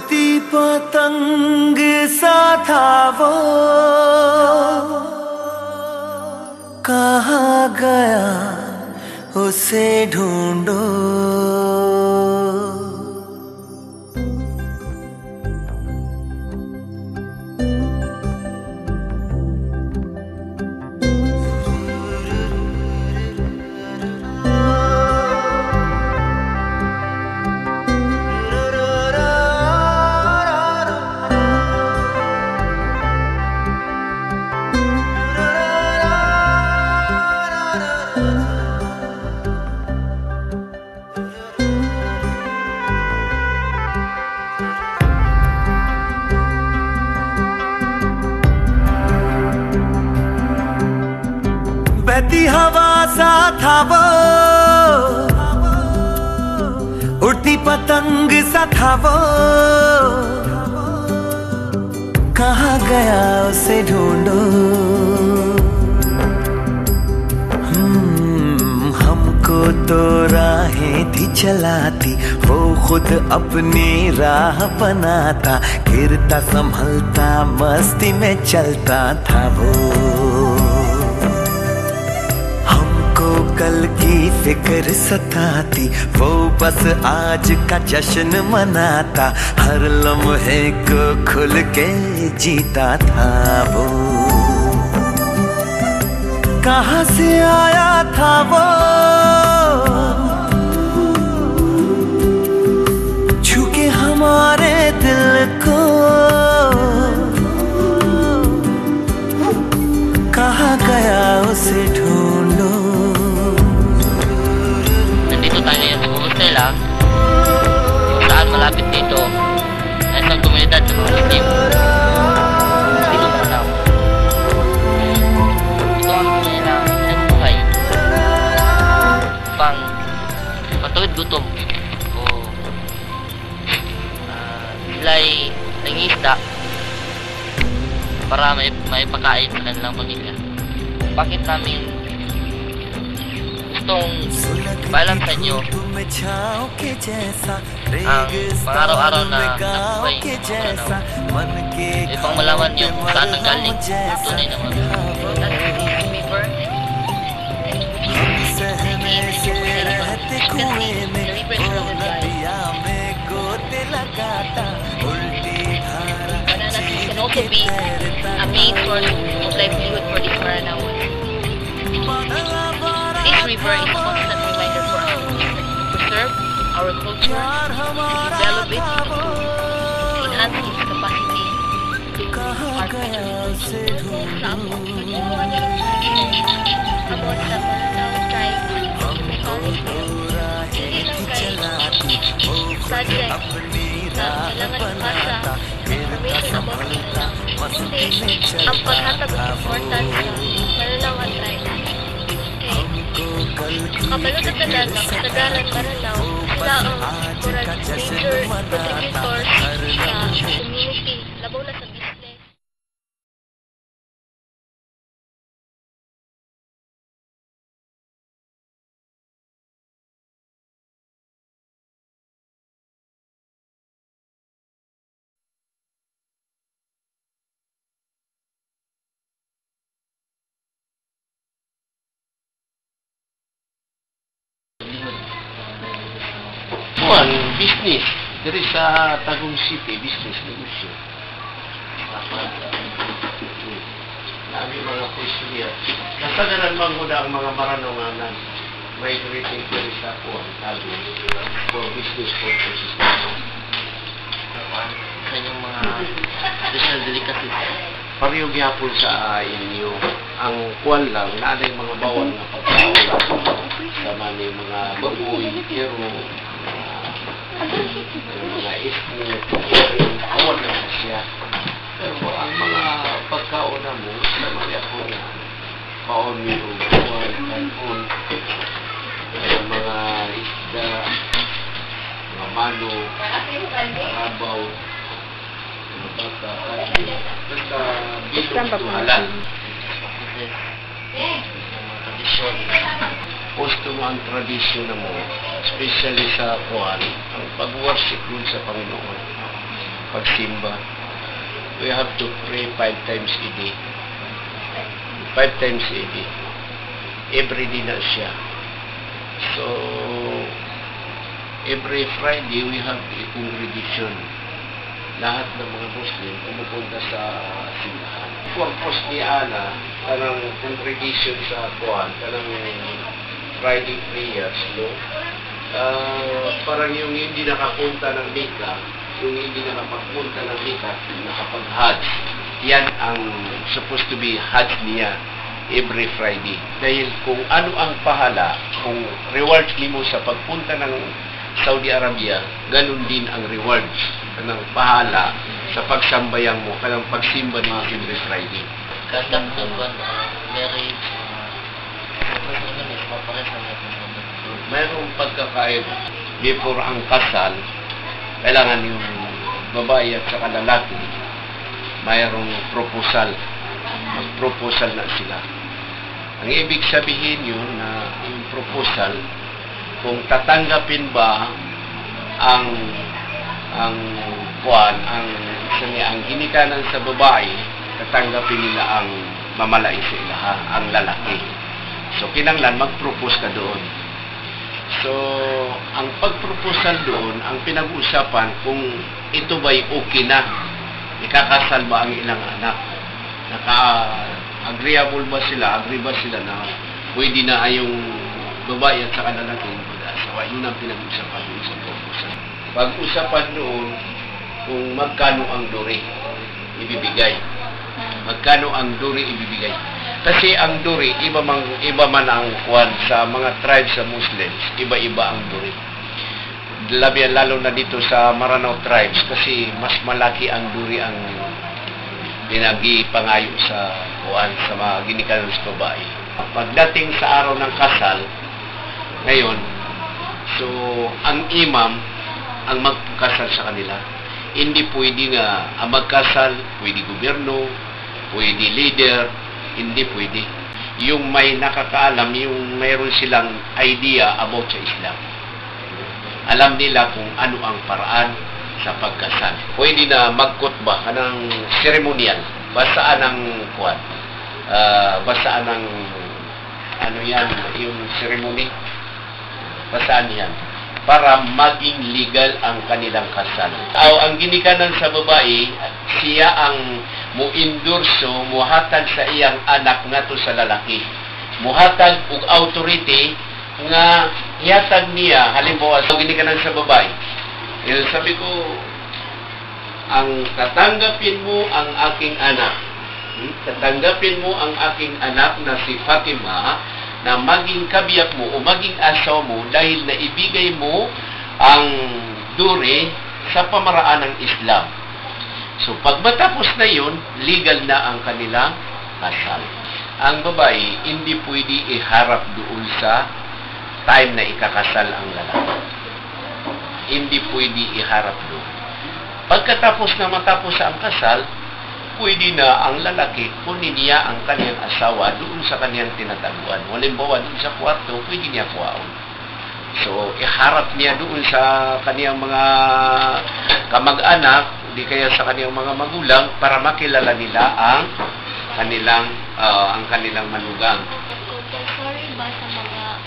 उड़ती पतंग सा था वो, कहाँ गया उसे ढूंढो। बहती हवा सा था वो, उड़ती पतंग सा था वो, कहाँ गया उसे ढूंढो। हमको तो राहें थी चलाती, वो खुद अपनी राह बनाता, गिरता संभलता मस्ती में चलता था वो। कल की फिक्र सताती, वो बस आज का जश्न मनाता, हर लम्हे को खुल के जीता था वो। कहाँ से आया था वो, छू के हमारे दिल को, कहाँ गया उसे ढूंढो। Saan malapit dito ay isang komunidad sa mga Muslim. Dito mo na. Ito ang kanilang buhay pang patuwid gutom o sila'y nangisda para may pagkain sa kanilang pamilya. Bakit namin gustong paalam sa inyo ang pang-araw-araw na nabuhay ipang malaman nyo saan nanggaling ang tunay na mga banana can also be a main source of livelihood for these Maranao. This river is a constant reminder for us to preserve our culture, to develop it, to enhance its capacity to our future. About the Maranao tribe, hindi lang guys, na kailangan ipasa information about nila. Kasi ang paghatag ng importance ng Maranao tribe. Kabalo na tanan ng kasagaran Maranao, sila ang major contributors sa community, labaw na sa business. Business. Dari sa Tagum City, business, negosyo. Lagi mga pwestuya. Kasagaran bang muna ang mga Maranao nga migrating dari sa Tagum for business purposes. Kanyang mga special delicacies. Pareho gyapon sa inyo. Ang kuwan lang, naanay mga bawal na pagkaon. Sama ni mga baboy, kero, mga isnit, awal na siya. Pero ang mga pagkaon na mo, sama niya po na paon nyo, buwan, kanpon, mga isda, mga mano, karabaw, mga bata, basta bilog tuhalan. Tradisyon. Gusto mo ang tradisyon na mo, especially sa kuwan, ang pag-worship dun sa Panginoon. pagsimba, we have to pray 5 times a day. 5 times a day. Every day na siya. So, every Friday, we have a congregation. Lahat ng mga Muslim pumupunta sa simbahan. Purpose ni Ana, kanang congregation sa Kuan, kanang Friday prayers, no? Parang yung hindi nakapunta ng Mecca, yung hindi nakapagpunta ng Mecca, nakapag-Hajj. Yan ang supposed to be Hajj niya every Friday. Dahil kung ano ang pahala, kung rewards mo sa pagpunta ng Saudi Arabia, ganun din ang rewards ng pahala sa pagsambayang mo, kanang pagsimba mo every Friday. Conduct ng marriage, Mayroong pagkakaib before ang kasal, kailangan yung babae at saka lalaki, mayroong proposal. Mag-proposal na sila. Ang ibig sabihin yun na yung proposal, kung tatanggapin ba ang ginikanan sa babae, tatanggapin nila ang mamalay sa ilaha, ang lalaki. So, kinanglan, mag-propose ka doon. So, ang pag-proposal doon, ang pinag-uusapan kung ito ba'y okay na, ikakasal ba ang ilang anak, naka-agreeable ba sila, agree ba sila na pwede na yung babae at saka lalaki mag-asawa. Yun ang pinag-uusapan doon sa proposal. Pag-usapan doon kung magkano ang duri ibibigay. Magkano ang duri ibibigay. Kasi ang duri, iba man ang kuwan sa mga tribes sa Muslims, iba-iba ang duri. Lalo na dito sa Maranao tribes kasi mas malaki ang duri ang pinagipangayo sa kuwan sa mga ginikanan sa babae. Pagdating sa araw ng kasal, ngayon, so ang imam ang magkasal sa kanila. Hindi pwede nga ang magkasal, pwede gobyerno, pwede leader, hindi pwede. Yung may nakakaalam, yung mayroon silang idea about sa Islam. Alam nila kung ano ang paraan sa pagkasal. Pwede na magkutba kanang ceremonial, basaan ng kuwan, basaan ng ano yan, yung ceremony, basaan yan, para maging legal ang kanilang kasal. Ang ginikanan sa babae, siya ang muindurso, muhatag sa iyang anak nga to sa lalaki. Muhatag og authority nga ihatag niya, halimbawa sa ginikanan sa babae. Sabi ko, ang tatanggapin mo ang aking anak, tatanggapin mo ang aking anak na si Fatima, na maging kabiyak mo o maging asawa mo dahil naibigay mo ang duri sa pamaraan ng Islam. So, pag matapos na yun, legal na ang kanilang kasal. Ang babae, hindi pwede iharap doon sa time na ikakasal ang lalaki. Hindi pwede iharap doon. Pagkatapos na matapos ang kasal, pwede na ang lalaki kunin niya ang kanyang asawa doon sa kanyang tinataguan. Halimbawa, doon sa kwarto, pwede niya kuwaon. So, iharap niya doon sa kanyang mga kamag-anak, di kaya sa kanyang mga magulang, para makilala nila ang kanilang manugang. Compulsory ba sa mga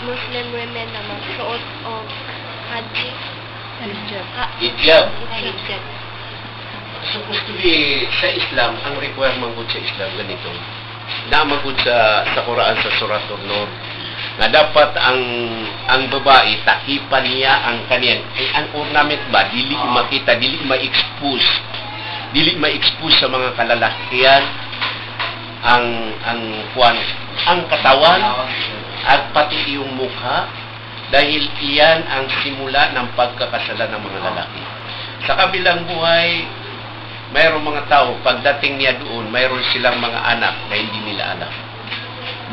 Muslim women na magsuot o hijab? Hijab. Hijab. Supposed to be sa Islam, ang requirement good sa Islam ganito. Namagod sa Quran sa Surah An-Nur na dapat ang babae takipan niya ang kaniyang ang ornament ba dili makita, dili ma-expose sa mga kalalakihan ang katawan at pati yung mukha dahil iyan ang simula ng pagkakasalan ng mga lalaki. Sa kabilang buhay, mayroong mga tao, pagdating niya doon, mayroon silang mga anak na hindi nila alam.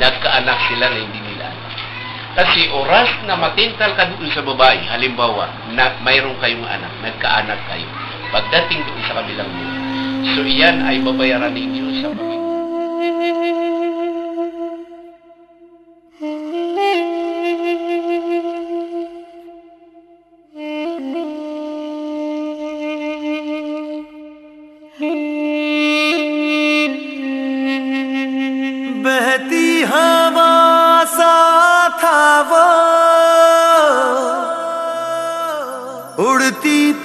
Nagkaanak sila na hindi nila alam. Kasi oras na matintal ka doon sa babae, halimbawa, na mayroon kayong anak, nagkaanak kayo. Pagdating doon sa kabilang buhay, so iyan ay babayaran ninyo sa pamilya.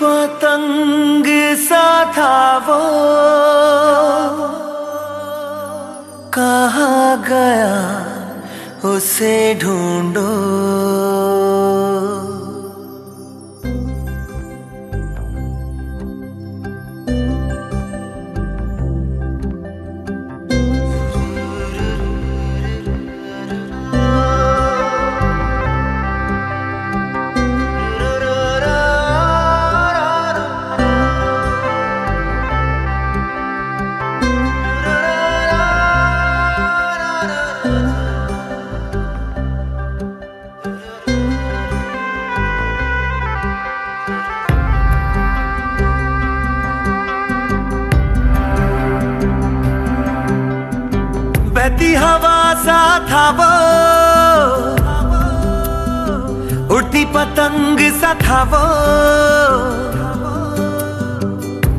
पतंग सा था वो, कहाँ गया उसे ढूंढो। बहती हवा सा था वो, उड़ती पतंग सा था वो,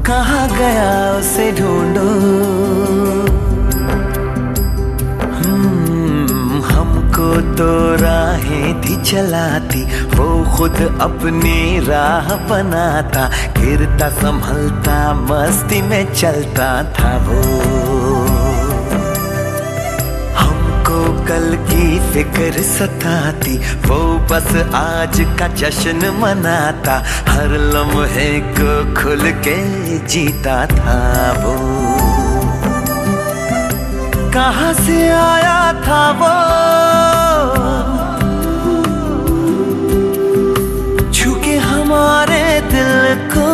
कहाँ गया उसे ढूंढो। हमको तो राहें थी चलाती, वो खुद अपनी राह बनाता, गिरता संभलता मस्ती में चलता था वो। कल की फिक्र सताती, वो बस आज का जश्न मनाता, हर लम्हे को खुल के जीता था वो। कहाँ से आया था वो, छू के हमारे दिल को,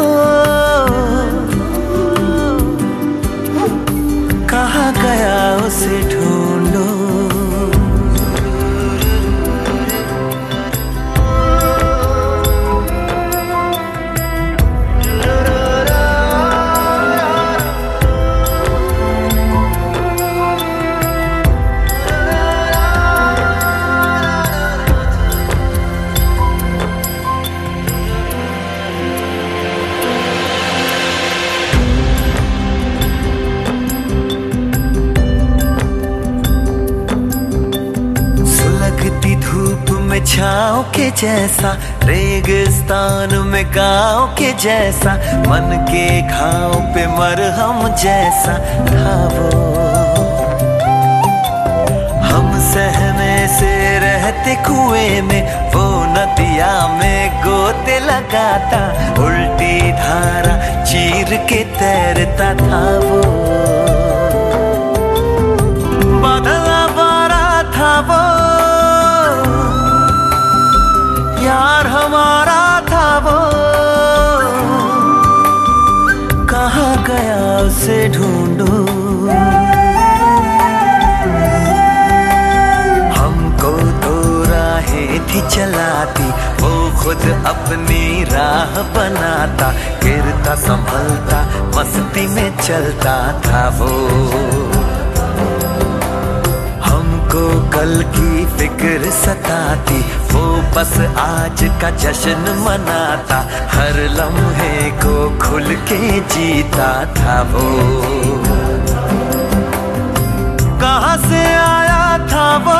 कहाँ गया उसे ढूंढो। धूप में छाँव के जैसा, रेगिस्तान में गाँव के जैसा, मन के घाव पे मरहम जैसा था वो। हम सहमे से रहते कुएं में, वो नदिया में गोते लगाता, उल्टी धारा चीर के तैरता था वो। बादला बारा था वो, यार हमारा था वो, कहाँ गया उसे ढूंढो। हमको तो राहें थी चलाती, वो खुद अपनी राह बनाता, गिरता संभलता मस्ती में चलता था वो। को कल की फिक्र सताती, वो बस आज का जश्न मनाता, हर लम्हे को खुल के जीता था वो। कहाँ से आया था वो,